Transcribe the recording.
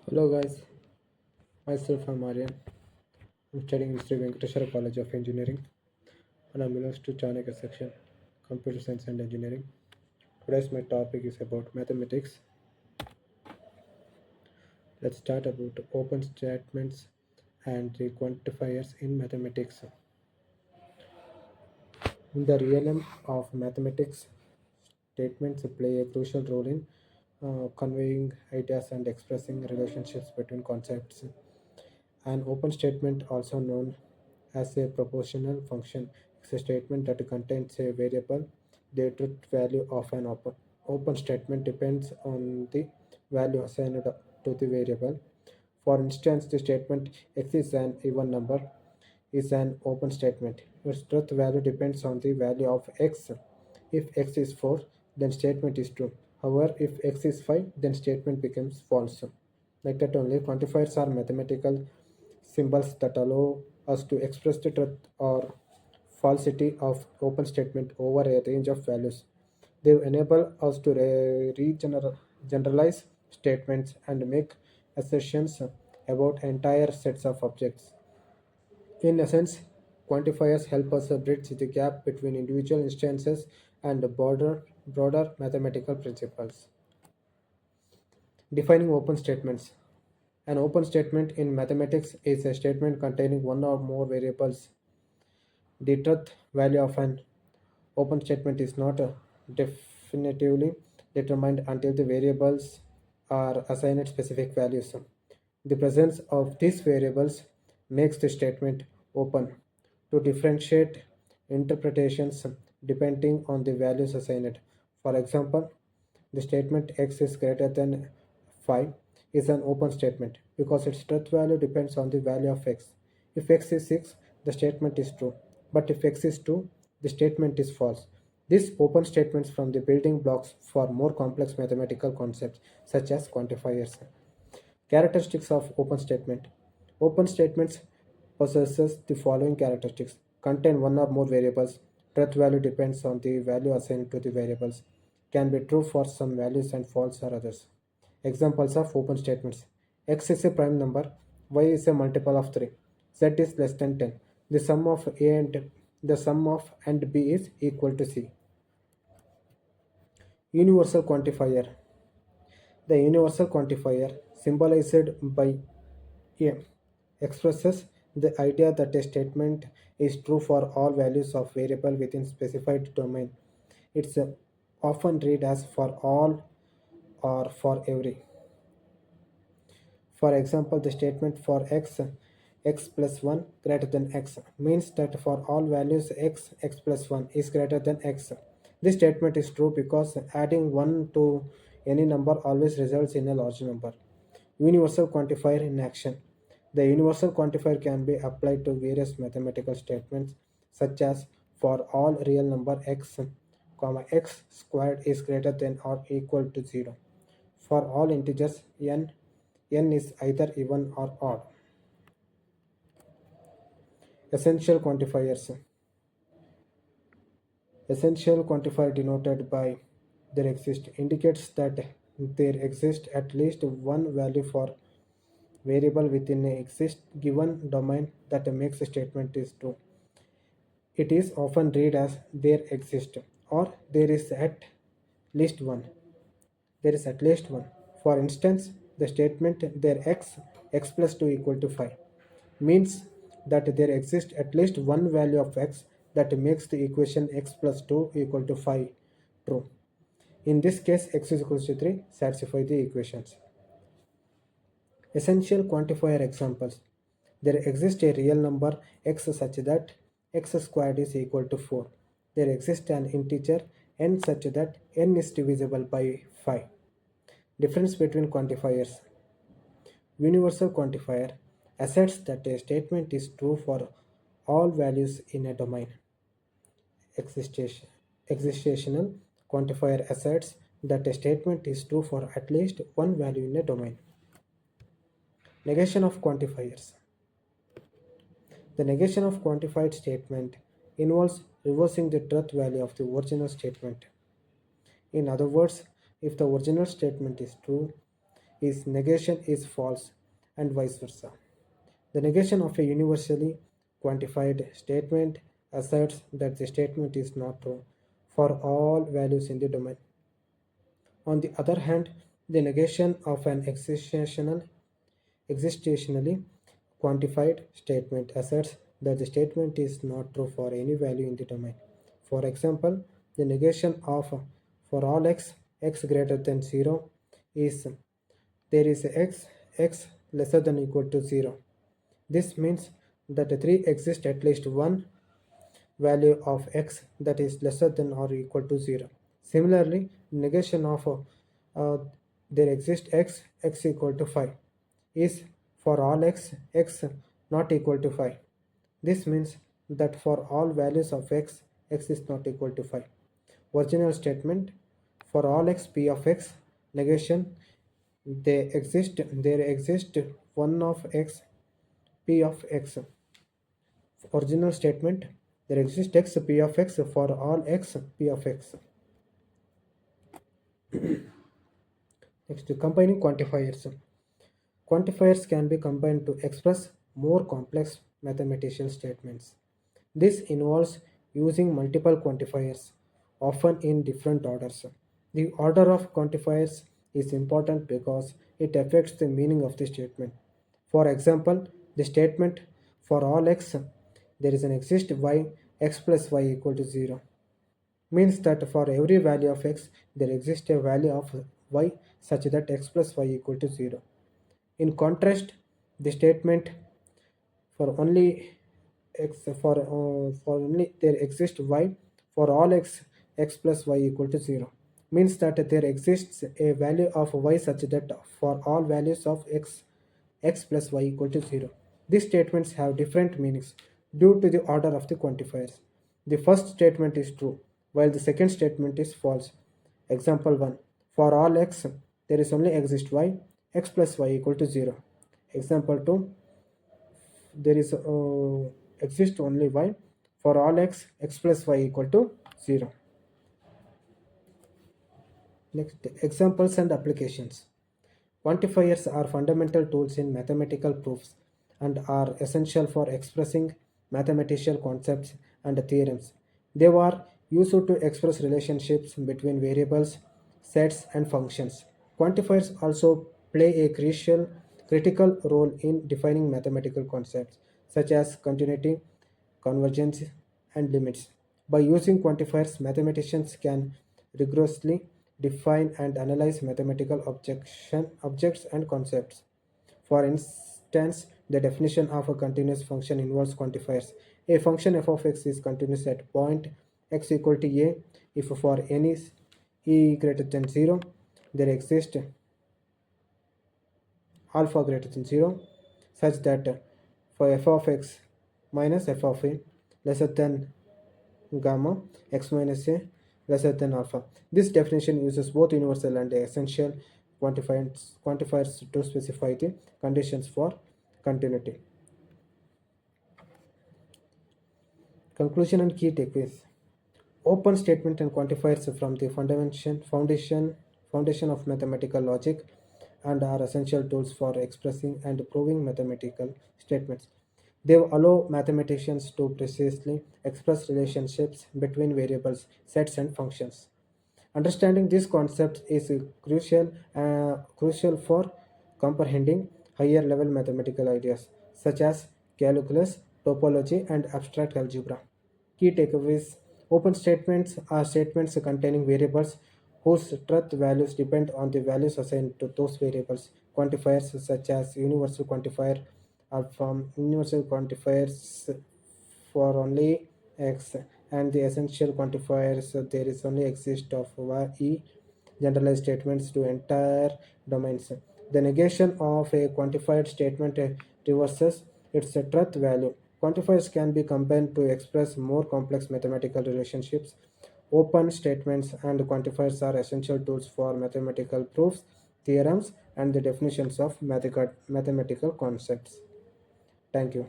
Hello guys, myself I'm Aryan. I'm studying in Sri Venkateswara College of Engineering and I'm belongs to Chanakya section, Computer Science and Engineering. Today's my topic is about mathematics. Let's start about open statements and the quantifiers in mathematics. In the realm of mathematics, statements play a crucial role in conveying ideas and expressing relationships between concepts. An open statement, also known as a propositional function, is a statement that contains a variable. The truth value of an open statement depends on the value assigned to the variable. For instance, the statement x is an even number is an open statement. Its truth value depends on the value of x. If x is 4, then statement is true. However, if x is 5, then statement becomes false. Like that only, quantifiers are mathematical symbols that allow us to express the truth or falsity of open statement over a range of values. They enable us to generalize statements and make assertions about entire sets of objects. In essence, quantifiers help us bridge the gap between individual instances and broader mathematical principles. Defining open statements. An open statement in mathematics is a statement containing one or more variables. The truth value of an open statement is not definitively determined until the variables are assigned specific values. The presence of these variables makes the statement open to differentiate interpretations depending on the values assigned. For example, the statement x is greater than 5 is an open statement because its truth value depends on the value of x. If x is 6, the statement is true, but if x is 2, the statement is false. These open statements from the building blocks for more complex mathematical concepts such as quantifiers. Characteristics of open statement. Open statements possesses the following characteristics. Contain one or more variables. Truth value depends on the value assigned to the variables. Can be true for some values and false for others. Examples of open statements. X is a prime number. Y is a multiple of 3. Z is less than 10. The sum of and B is equal to C. Universal quantifier. The universal quantifier, symbolized by A, expresses the idea that a statement is true for all values of variable within specified domain. It's often read as for all or for every. For example, the statement for x plus 1 greater than x means that for all values x plus 1 is greater than x. This statement is true because adding 1 to any number always results in a large number. Universal quantifier in action. The universal quantifier can be applied to various mathematical statements such as for all real number x, x squared is greater than or equal to 0. For all integers n is either even or odd. Essential quantifiers. Essential quantifier denoted by there exist indicates that there exists at least one value for variable within a exist given domain that makes a statement is true. It is often read as there exists or there is at least one. There is at least one. For instance, the statement there x plus 2 equal to 5 means that there exists at least one value of x that makes the equation x plus 2 equal to 5 true. In this case, x is equal to 3 satisfy the equations. Essential quantifier examples. There exists a real number x such that x squared is equal to 4. There exists an integer n such that n is divisible by 5. Difference between quantifiers. Universal quantifier asserts that a statement is true for all values in a domain. Existential quantifier asserts that a statement is true for at least one value in a domain. Negation of quantifiers. The negation of quantified statement involves reversing the truth value of the original statement. In other words, if the original statement is true, is negation is false and vice versa. The negation of a universally quantified statement asserts that the statement is not true for all values in the domain. On the other hand, the negation of an existentially quantified statement asserts that the statement is not true for any value in the domain. For example, the negation of for all x greater than 0 is there is x lesser than or equal to 0. This means that 3 exists at least one value of x that is lesser than or equal to 0. Similarly, negation of there exists x equal to 5 is for all x not equal to 5. This means that for all values of x is not equal to 5. Original statement for all x p of x negation there exist one of x p of x. Original statement there exists x p of x for all x p of x. Next, combining quantifiers. Quantifiers can be combined to express more complex mathematical statements. This involves using multiple quantifiers, often in different orders. The order of quantifiers is important because it affects the meaning of the statement. For example, the statement for all x there is an exist y x plus y equal to 0 means that for every value of x there exists a value of y such that x plus y equal to 0. In contrast, the statement for only x for only there exists y for all x plus y equal to 0 means that there exists a value of y such that for all values of x plus y equal to 0. These statements have different meanings due to the order of the quantifiers. The first statement is true while the second statement is false. Example 1. For all x there is only exist y x plus y equal to 0. Example 2. There is exist only y for all x plus y equal to 0. Next, examples and applications. Quantifiers are fundamental tools in mathematical proofs and are essential for expressing mathematical concepts and theorems. They were used to express relationships between variables, sets, and functions. Quantifiers also play a critical role in defining mathematical concepts such as continuity, convergence, and limits. By using quantifiers, mathematicians can rigorously define and analyze mathematical objects and concepts. For instance, the definition of a continuous function involves quantifiers. A function f of x is continuous at point x equal to a if for any e greater than 0 there exists alpha greater than 0 such that for f of x minus f of a lesser than gamma x minus a lesser than alpha. This definition uses both universal and essential quantifiers to specify the conditions for continuity. Conclusion and key takeaways. Open statement and quantifiers from the foundation of mathematical logic and are essential tools for expressing and proving mathematical statements. They allow mathematicians to precisely express relationships between variables, sets, and functions. Understanding these concepts is crucial for comprehending higher level mathematical ideas such as calculus, topology, and abstract algebra. Key takeaways. Open statements are statements containing variables whose truth values depend on the values assigned to those variables. Quantifiers such as universal quantifier are from universal quantifiers for only x and the essential quantifiers there is only exist of y generalized statements to entire domains. The negation of a quantified statement reverses its truth value. Quantifiers can be combined to express more complex mathematical relationships. Open statements and quantifiers are essential tools for mathematical proofs, theorems, and the definitions of mathematical concepts. Thank you.